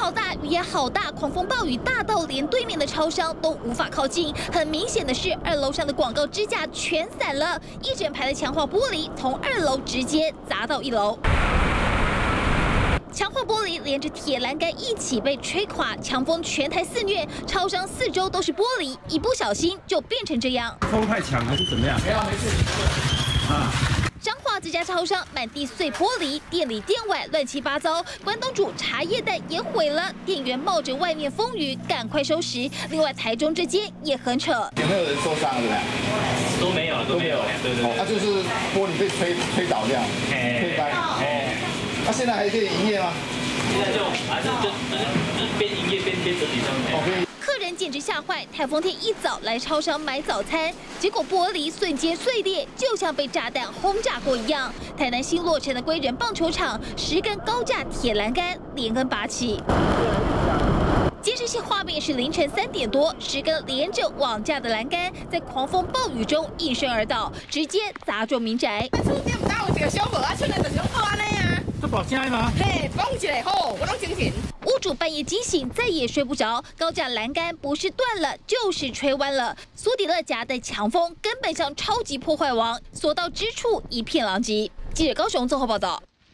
好大，雨也好大，狂风暴雨大到连对面的超商都无法靠近。很明显的是，2楼上的广告支架全散了，一整排的强化玻璃从2楼直接砸到1楼。 强化玻璃连着铁栏杆一起被吹垮，强风全台肆虐，超商4周都是玻璃，一不小心就变成这样。风太强还是怎么样？没事。啊。彰化这家超商满地碎玻璃，店里电碗乱七八糟，关东煮茶叶蛋也毁了，店员冒着外面风雨赶快收拾。另外，台中这间也很扯，有没有人受伤的？都没有，对。它就是玻璃被吹倒这样，吹翻。那现在还可以营业吗？现在就边营业边整理商品。客人简直吓坏，台风天一早来超商买早餐，结果玻璃瞬间碎裂，就像被炸弹轰炸过一样。台南新落成的归仁棒球场，10根高架铁栏杆连根拔起。 监视器画面是凌晨3点多，10根连着往架的栏杆在狂风暴雨中应声而倒，直接砸中民宅。这保险吗？嘿，绑起来好，我拢精神。屋主半夜惊醒，再也睡不着。高架栏杆不是断了，就是吹弯了。苏迪勒夹的强风根本像超级破坏王，所到之处一片狼藉。记者高雄综合报道。